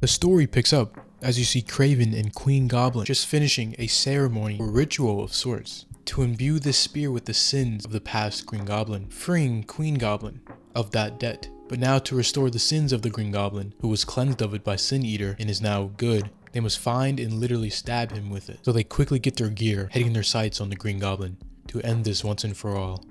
The story picks up as you see Kraven and Queen Goblin just finishing a ceremony or ritual of sorts to imbue this spear with the sins of the past Green Goblin, freeing Queen Goblin of that debt. But now to restore the sins of the Green Goblin, who was cleansed of it by Sin Eater and is now good, they must find and literally stab him with it. So they quickly get their gear, heading their sights on the Green Goblin to end this once and for all.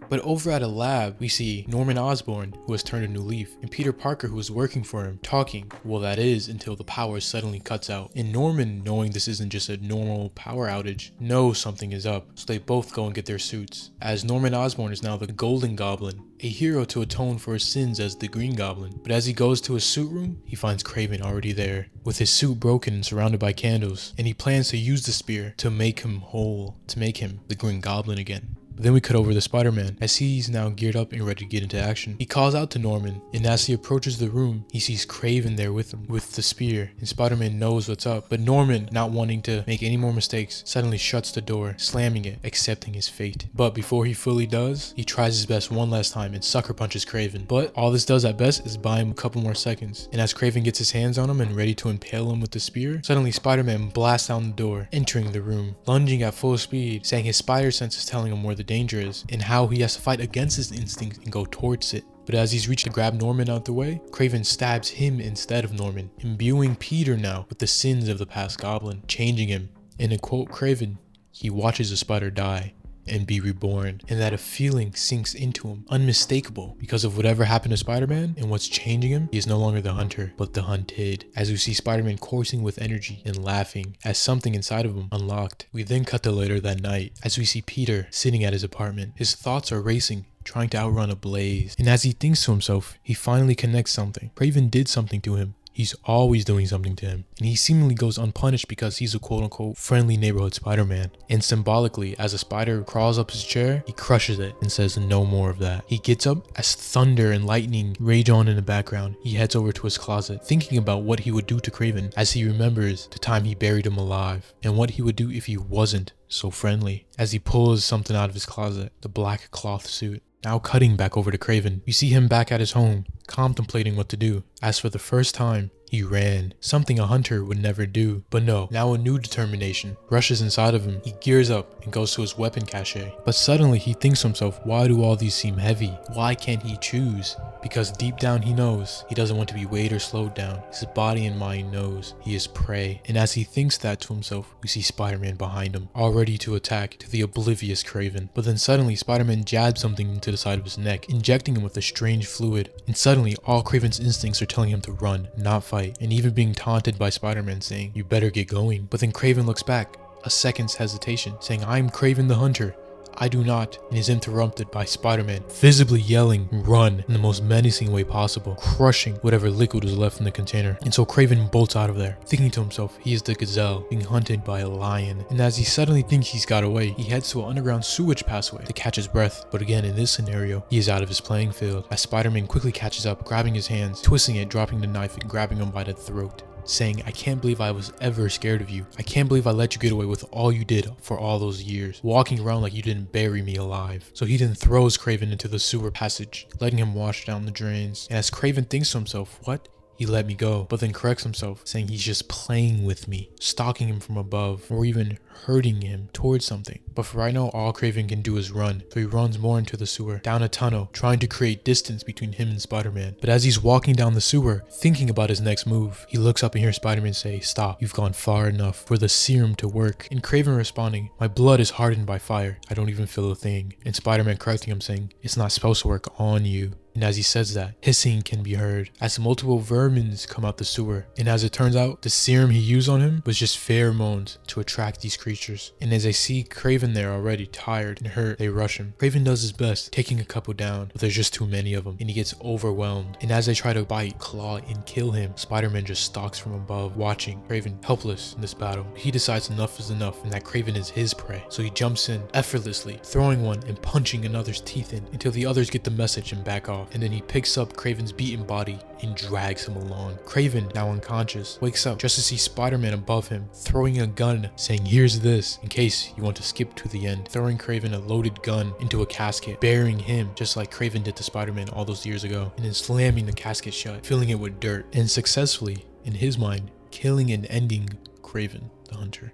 But over at a lab, we see Norman Osborn, who has turned a new leaf, and Peter Parker, who is working for him, talking. Well, that is until the power suddenly cuts out. And Norman, knowing this isn't just a normal power outage, knows something is up, so they both go and get their suits. As Norman Osborn is now the Golden Goblin, a hero to atone for his sins as the Green Goblin. But as he goes to his suit room, he finds Kraven already there, with his suit broken and surrounded by candles, and he plans to use the spear to make him whole, to make him the Green Goblin again. Then we cut over to Spider-Man, as he's now geared up and ready to get into action. He calls out to Norman, and as he approaches the room, he sees Kraven there with him, with the spear, and Spider-Man knows what's up. But Norman, not wanting to make any more mistakes, suddenly shuts the door, slamming it, accepting his fate. But before he fully does, he tries his best one last time and sucker punches Kraven. But all this does at best is buy him a couple more seconds, and as Kraven gets his hands on him and ready to impale him with the spear, suddenly Spider-Man blasts down the door, entering the room, lunging at full speed, saying his spider sense is telling him where the danger is, and how he has to fight against his instincts and go towards it. But as he's reached to grab Norman out the way, Kraven stabs him instead of Norman, imbuing Peter now with the sins of the past Goblin, changing him. And to quote Kraven, he watches a spider die and be reborn, and that a feeling sinks into him, unmistakable, because of whatever happened to Spider-Man and what's changing him. He is no longer the hunter, but the hunted, as we see Spider-Man coursing with energy and laughing as something inside of him unlocked. We then cut to later that night, as we see Peter sitting at his apartment. His thoughts are racing, trying to outrun a blaze, and as he thinks to himself, he finally connects something. Kraven did something to him. He's always doing something to him, and he seemingly goes unpunished because he's a quote-unquote friendly neighborhood Spider-Man. And symbolically, as a spider crawls up his chair, he crushes it and says no more of that. He gets up as thunder and lightning rage on in the background. He heads over to his closet, thinking about what he would do to Kraven, as he remembers the time he buried him alive, and what he would do if he wasn't so friendly. As he pulls something out of his closet, the black cloth suit. Now cutting back over to Kraven, you see him back at his home, contemplating what to do, as for the first time, he ran, something a hunter would never do. But no, now a new determination rushes inside of him. He gears up and goes to his weapon cache. But suddenly he thinks to himself, why do all these seem heavy? Why can't he choose? Because deep down he knows he doesn't want to be weighed or slowed down. His body and mind knows he is prey. And as he thinks that to himself, we see Spider-Man behind him, all ready to attack to the oblivious Kraven. But then suddenly Spider-Man jabs something into the side of his neck, injecting him with a strange fluid. And suddenly all Kraven's instincts are telling him to run, not fight. And even being taunted by Spider-Man saying, you better get going. But then Kraven looks back, a second's hesitation, saying, I'm Kraven the Hunter. I do not, and is interrupted by Spider-Man visibly yelling, run, in the most menacing way possible, crushing whatever liquid was left in the container. And so Kraven bolts out of there, thinking to himself he is the gazelle being hunted by a lion. And as he suddenly thinks he's got away, he heads to an underground sewage passway to catch his breath. But again, in this scenario, he is out of his playing field, as Spider-Man quickly catches up, grabbing his hands, twisting it, dropping the knife, and grabbing him by the throat, saying, I can't believe I was ever scared of you. I can't believe I let you get away with all you did for all those years, walking around like you didn't bury me alive. So he then throws Kraven into the sewer passage, letting him wash down the drains. And as Kraven thinks to himself, what? He let me go, but then corrects himself, saying he's just playing with me, stalking him from above, or even hurting him towards something. But for right now, all Kraven can do is run, so he runs more into the sewer, down a tunnel, trying to create distance between him and Spider-Man. But as he's walking down the sewer, thinking about his next move, he looks up and hears Spider-Man say, stop, you've gone far enough for the serum to work. And Kraven responding, my blood is hardened by fire, I don't even feel a thing. And Spider-Man correcting him, saying, it's not supposed to work on you. And as he says that, hissing can be heard as multiple vermins come out the sewer. And as it turns out, the serum he used on him was just pheromones to attract these creatures. And as they see Kraven there already tired and hurt, they rush him. Kraven does his best, taking a couple down, but there's just too many of them, and he gets overwhelmed. And as they try to bite, claw, and kill him, Spider-Man just stalks from above, watching Kraven helpless in this battle. He decides enough is enough and that Kraven is his prey. So he jumps in effortlessly, throwing one and punching another's teeth in until the others get the message and back off. And then he picks up Kraven's beaten body and drags him along. Kraven, now unconscious, wakes up just to see Spider-Man above him, throwing a gun, saying, here's this, in case you want to skip to the end, throwing Kraven a loaded gun into a casket, burying him just like Kraven did to Spider-Man all those years ago, and then slamming the casket shut, filling it with dirt. And successfully, in his mind, killing and ending Craven, the hunter.